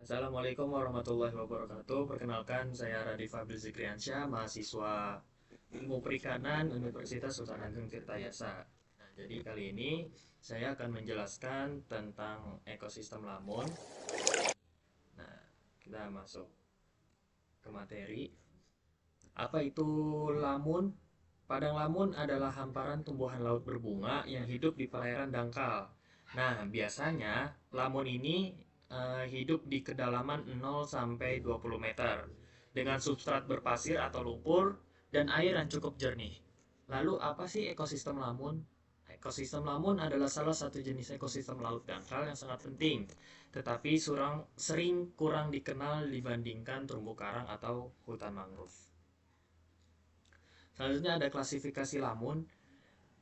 Assalamualaikum warahmatullahi wabarakatuh. Perkenalkan, saya Radif Fadil Zikriansyah, mahasiswa Ilmu Perikanan Universitas Sultan Ageng Tirtayasa. Nah, jadi kali ini saya akan menjelaskan tentang ekosistem lamun. Nah, kita masuk ke materi. Apa itu lamun? Padang lamun adalah hamparan tumbuhan laut berbunga yang hidup di perairan dangkal. Nah, biasanya lamun ini hidup di kedalaman 0 sampai 20 meter dengan substrat berpasir atau lumpur dan air yang cukup jernih. Lalu apa sih ekosistem lamun? Ekosistem lamun adalah salah satu jenis ekosistem laut dangkal yang sangat penting, tetapi sering kurang dikenal dibandingkan terumbu karang atau hutan mangrove. Selanjutnya ada klasifikasi lamun.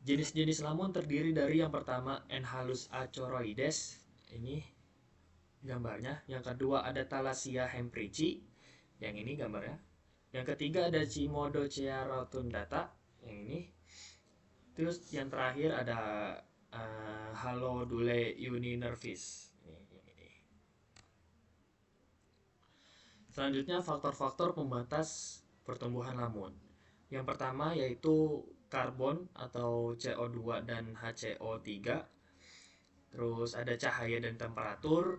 Jenis-jenis lamun terdiri dari yang pertama Enhalus achoroides, ini gambarnya. Yang kedua ada Thalassia hempricci, yang ini gambarnya. Yang ketiga ada Cimodocea rotundata, yang ini. Terus yang terakhir ada Halodule uninervis, yang ini. Selanjutnya faktor-faktor pembatas pertumbuhan lamun. Yang pertama yaitu karbon atau CO2 dan HCO3. Terus ada cahaya dan temperatur,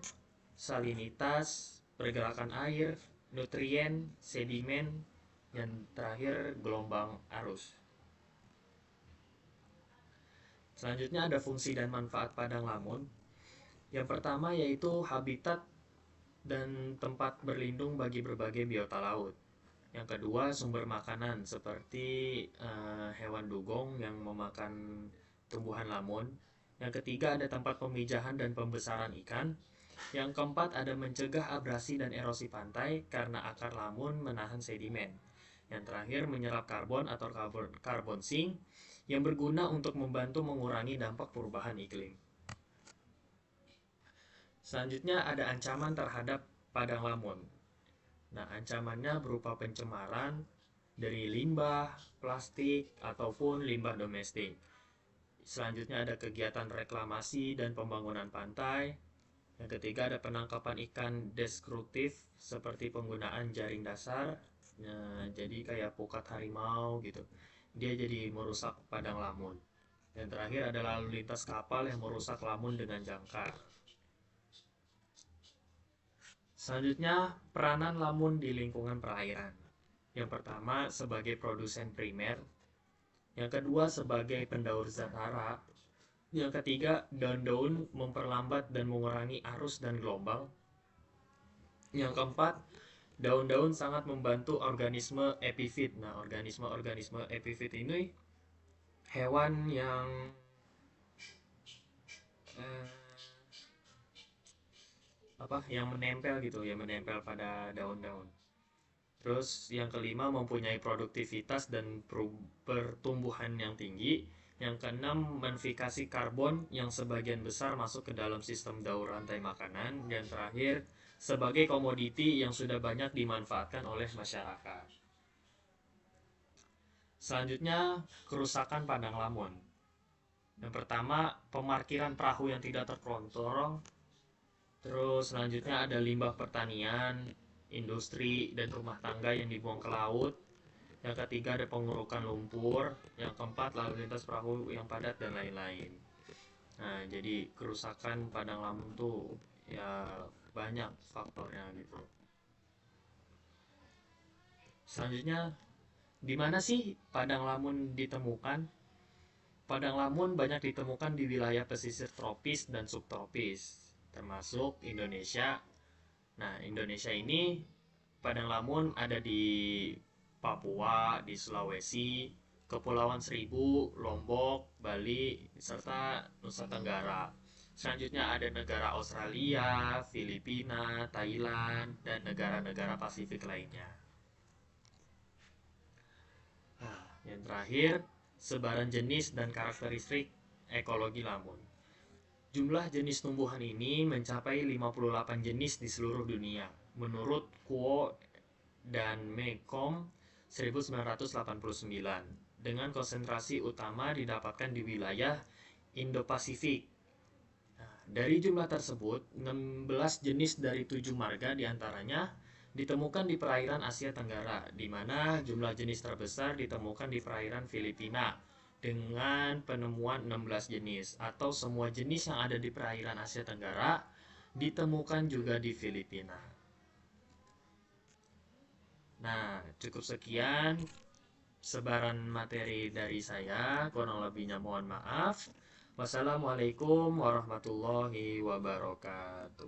salinitas, pergerakan air, nutrien, sedimen, dan terakhir gelombang arus. Selanjutnya ada fungsi dan manfaat padang lamun. Yang pertama yaitu habitat dan tempat berlindung bagi berbagai biota laut. Yang kedua, sumber makanan seperti hewan dugong yang memakan tumbuhan lamun. Yang ketiga, ada tempat pemijahan dan pembesaran ikan. Yang keempat, ada mencegah abrasi dan erosi pantai karena akar lamun menahan sedimen. Yang terakhir, menyerap karbon atau karbon sink yang berguna untuk membantu mengurangi dampak perubahan iklim. Selanjutnya, ada ancaman terhadap padang lamun. Nah, ancamannya berupa pencemaran dari limbah, plastik, ataupun limbah domestik. Selanjutnya ada kegiatan reklamasi dan pembangunan pantai. Yang ketiga ada penangkapan ikan destruktif seperti penggunaan jaring dasar. Nah, jadi kayak pukat harimau gitu. Dia jadi merusak padang lamun. Dan terakhir adalah lalu lintas kapal yang merusak lamun dengan jangkar. Selanjutnya, peranan lamun di lingkungan perairan. Yang pertama, sebagai produsen primer. Yang kedua, sebagai pendaur zat hara. Yang ketiga, daun-daun memperlambat dan mengurangi arus dan gelombang. Yang keempat, daun-daun sangat membantu organisme epifit. Nah, organisme-organisme epifit ini hewan yang yang menempel gitu, yang menempel pada daun-daun. Terus yang kelima mempunyai produktivitas dan pertumbuhan yang tinggi. Yang keenam modifikasi karbon yang sebagian besar masuk ke dalam sistem daur rantai makanan. Dan terakhir sebagai komoditi yang sudah banyak dimanfaatkan oleh masyarakat. Selanjutnya kerusakan padang lamun. Yang pertama pemarkiran perahu yang tidak terkontrol. Terus selanjutnya ada limbah pertanian, industri, dan rumah tangga yang dibuang ke laut. Yang ketiga ada pengurukan lumpur. Yang keempat lalu lintas perahu yang padat dan lain-lain. Nah, jadi kerusakan padang lamun tuh ya banyak faktornya gitu. Selanjutnya, di mana sih padang lamun ditemukan? Padang lamun banyak ditemukan di wilayah pesisir tropis dan subtropis, termasuk Indonesia. Nah, Indonesia ini padang lamun ada di Papua, di Sulawesi, Kepulauan Seribu, Lombok, Bali, serta Nusa Tenggara. Selanjutnya ada negara Australia, Filipina, Thailand, dan negara-negara Pasifik lainnya. Nah, yang terakhir, sebaran jenis dan karakteristik ekologi lamun. Jumlah jenis tumbuhan ini mencapai 58 jenis di seluruh dunia, menurut Kuo dan Mecom 1989, dengan konsentrasi utama didapatkan di wilayah Indo-Pasifik. Nah, dari jumlah tersebut, 16 jenis dari 7 marga diantaranya ditemukan di perairan Asia Tenggara, di mana jumlah jenis terbesar ditemukan di perairan Filipina dengan penemuan 16 jenis, atau semua jenis yang ada di perairan Asia Tenggara ditemukan juga di Filipina. Nah, cukup sekian sebaran materi dari saya, kurang lebihnya mohon maaf. Wassalamualaikum warahmatullahi wabarakatuh.